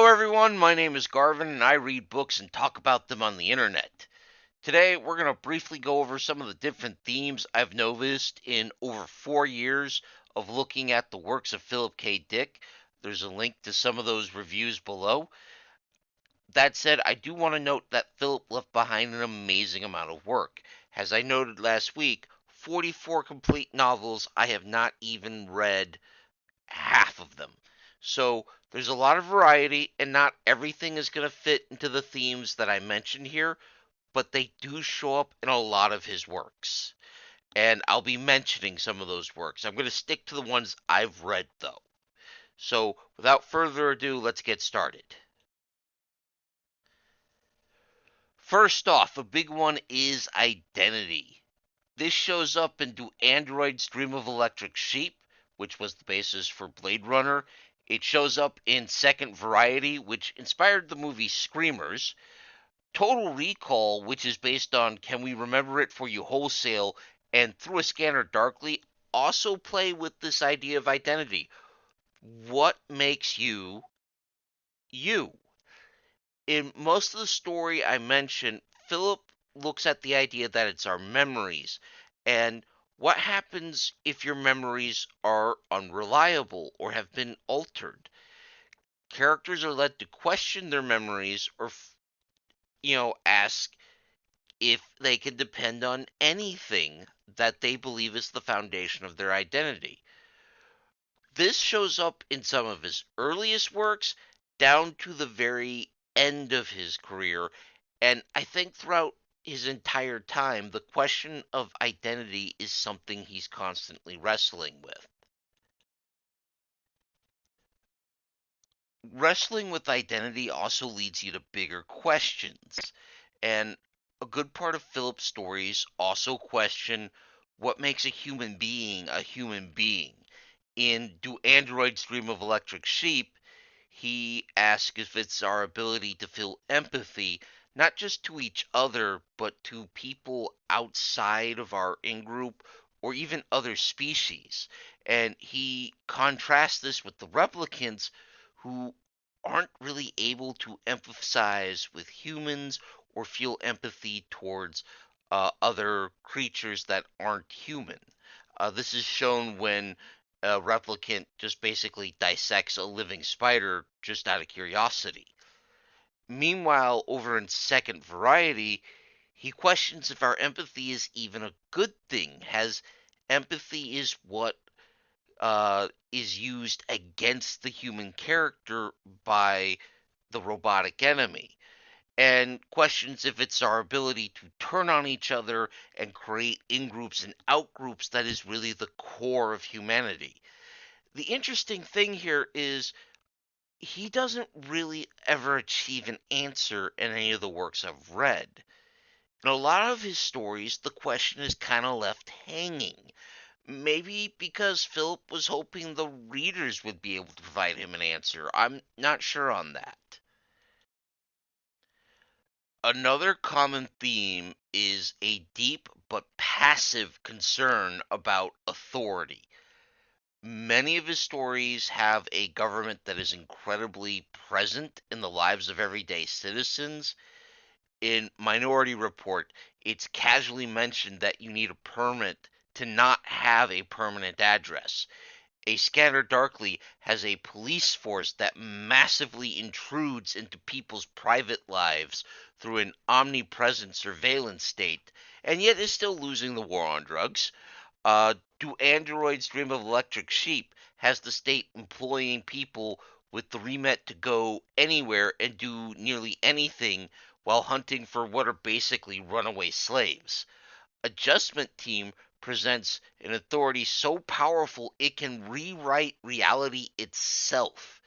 everyone, my name is Garvin and I read books and talk about them on the internet. Today we're going to briefly go over some of the different themes I've noticed in over 4 years of looking at the works of Philip K. Dick. There's a link to some of those reviews below. That said, I do want to note that Philip left behind an amazing amount of work. As I noted last week, 44 complete novels. I have not even read half of them. So there's a lot of variety, and not everything is going to fit into the themes that I mentioned here, but they do show up in a lot of his works. And I'll be mentioning some of those works. I'm going to stick to the ones I've read, though. So without further ado, let's get started. First off, a big one is identity. This shows up in Do Androids Dream of Electric Sheep, which was the basis for Blade Runner. It shows up in Second Variety, which inspired the movie Screamers. Total Recall, which is based on Can We Remember It For You Wholesale, and Through a Scanner Darkly, also play with this idea of identity. What makes you you? In most of the story I mentioned, Philip looks at the idea that it's our memories and what happens if your memories are unreliable or have been altered. Characters are led to question their memories or, ask if they can depend on anything that they believe is the foundation of their identity. This shows up in some of his earliest works down to the very end of his career. And I think throughout his entire time, the question of identity is something he's constantly wrestling with. Wrestling with identity also leads you to bigger questions. And a good part of Philip's stories also question what makes a human being. In Do Androids Dream of Electric Sheep, he asks if it's our ability to feel empathy, not just to each other, but to people outside of our in group or even other species. And he contrasts this with the replicants who aren't really able to empathize with humans or feel empathy towards other creatures that aren't human. This is shown when a replicant just basically dissects a living spider just out of curiosity. Meanwhile, over in Second Variety, he questions if our empathy is even a good thing. Has empathy is what is used against the human character by the robotic enemy, and questions if it's our ability to turn on each other and create in groups and out groups that is really the core of humanity. The interesting thing here is he doesn't really ever achieve an answer in any of the works I've read. In a lot of his stories, the question is kind of left hanging. Maybe because Philip was hoping the readers would be able to provide him an answer. I'm not sure on that. Another common theme is a deep but passive concern about authority. Many of his stories have a government that is incredibly present in the lives of everyday citizens. In Minority Report, it's casually mentioned that you need a permit to not have a permanent address. A Scanner Darkly has a police force that massively intrudes into people's private lives through an omnipresent surveillance state, and yet is still losing the war on drugs. Do Androids Dream of Electric Sheep has the state employing people with the remit to go anywhere and do nearly anything while hunting for what are basically runaway slaves. Adjustment Team presents an authority so powerful it can rewrite reality itself.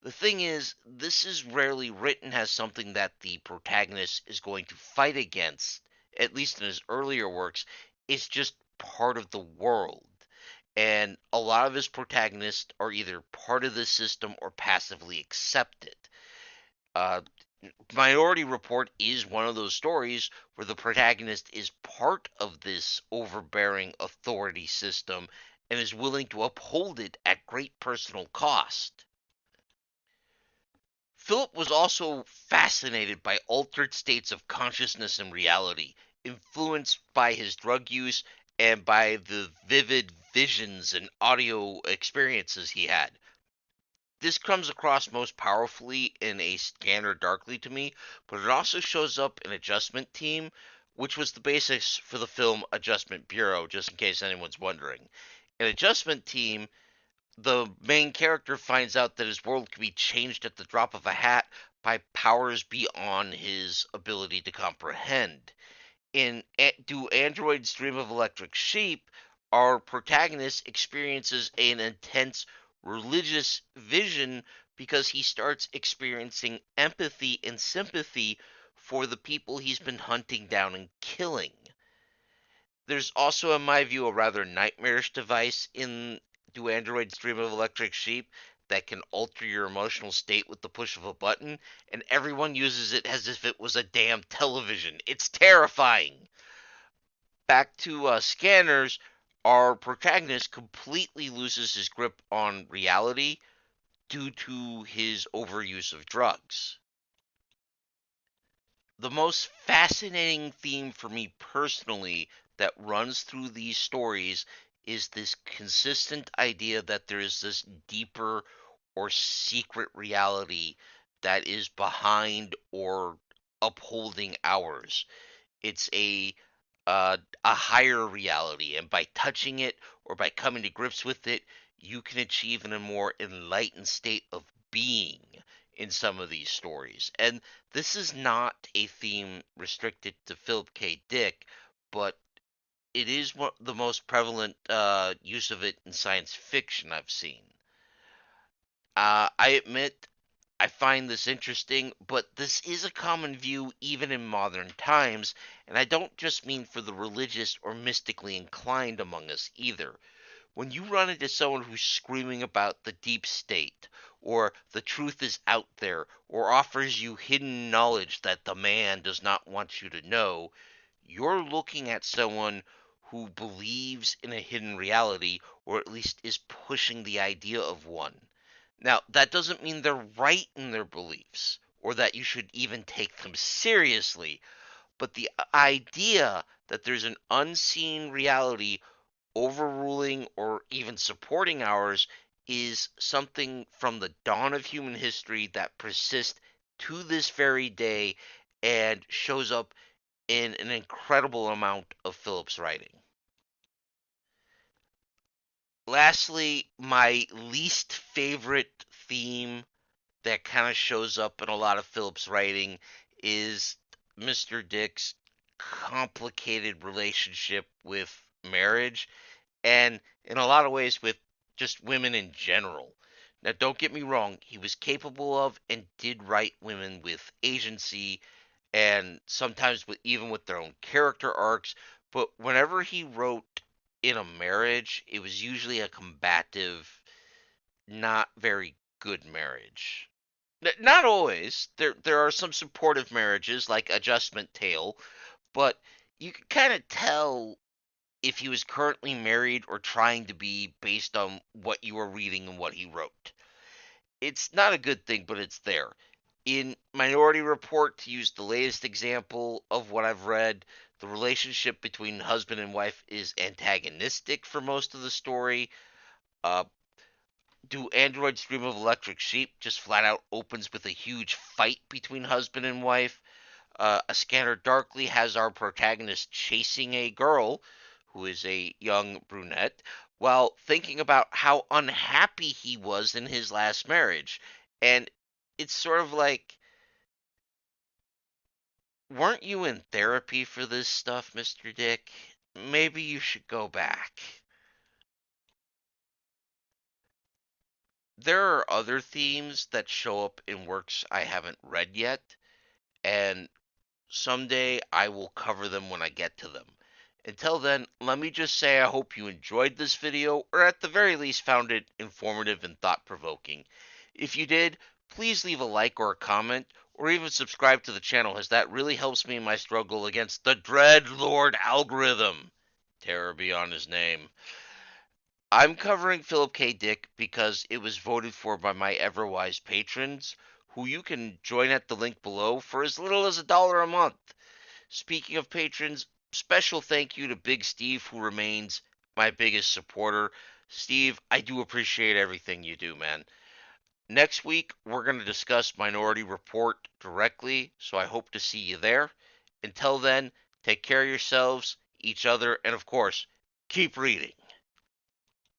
The thing is, this is rarely written as something that the protagonist is going to fight against, at least in his earlier works. It's just part of the world. And a lot of his protagonists are either part of the system or passively accept it. Uh, Minority Report is one of those stories where the protagonist is part of this overbearing authority system and is willing to uphold it at great personal cost. Philip was also fascinated by altered states of consciousness and reality, influenced by his drug use and by the vivid visions and audio experiences he had. This comes across most powerfully in A Scanner Darkly to me, but it also shows up in Adjustment Team, which was the basis for the film Adjustment Bureau, just in case anyone's wondering. In Adjustment Team, the main character finds out that his world can be changed at the drop of a hat by powers beyond his ability to comprehend. In Do Androids Dream of Electric Sheep, our protagonist experiences an intense religious vision because he starts experiencing empathy and sympathy for the people he's been hunting down and killing. There's also, in my view, a rather nightmarish device in Do Androids Dream of Electric Sheep that can alter your emotional state with the push of a button, and everyone uses it as if it was a damn television. It's terrifying. Back to Scanners, our protagonist completely loses his grip on reality due to his overuse of drugs. The most fascinating theme for me personally that runs through these stories is this consistent idea that there is this deeper or secret reality that is behind or upholding ours. It's a higher reality, and by touching it or by coming to grips with it, you can achieve in a more enlightened state of being in some of these stories. And this is not a theme restricted to Philip K. Dick, but it is one the most prevalent use of it in science fiction I've seen. I admit I find this interesting, but this is a common view even in modern times, and I don't just mean for the religious or mystically inclined among us either. When you run into someone who's screaming about the deep state, or the truth is out there, or offers you hidden knowledge that the man does not want you to know, you're looking at someone who believes in a hidden reality, or at least is pushing the idea of one. Now, that doesn't mean they're right in their beliefs or that you should even take them seriously, but the idea that there's an unseen reality overruling or even supporting ours is something from the dawn of human history that persists to this very day and shows up in an incredible amount of Phillips' writing. Lastly, my least favorite theme that kind of shows up in a lot of Phillips' writing is Mr. Dick's complicated relationship with marriage and in a lot of ways with just women in general. Now, don't get me wrong, he was capable of and did write women with agency and sometimes even with their own character arcs, but whenever he wrote in a marriage, it was usually a combative, not very good marriage. Not always. There are some supportive marriages like Adjustment Tale, but you can kind of tell if he was currently married or trying to be based on what you were reading and what he wrote. It's not a good thing, but it's there. In Minority Report, to use the latest example of what I've read, the relationship between husband and wife is antagonistic for most of the story. Uh, Do Androids Dream of Electric Sheep just flat out opens with a huge fight between husband and wife. A Scanner Darkly has our protagonist chasing a girl who is a young brunette while thinking about how unhappy he was in his last marriage. And it's sort of like, weren't you in therapy for this stuff, Mr. Dick? Maybe you should go back. There are other themes that show up in works I haven't read yet, and someday I will cover them when I get to them. Until then, let me just say I hope you enjoyed this video, or at the very least found it informative and thought-provoking. If you did, please leave a like or a comment, or even subscribe to the channel, as that really helps me in my struggle against the Dread Lord algorithm. Terror be on his name. I'm covering Philip K. Dick because it was voted for by my ever-wise patrons, who you can join at the link below for as little as $1 a month. Speaking of patrons, special thank you to Big Steve, who remains my biggest supporter. Steve, I do appreciate everything you do, man. Next week, we're going to discuss Minority Report directly, so I hope to see you there. Until then, take care of yourselves, each other, and of course, keep reading.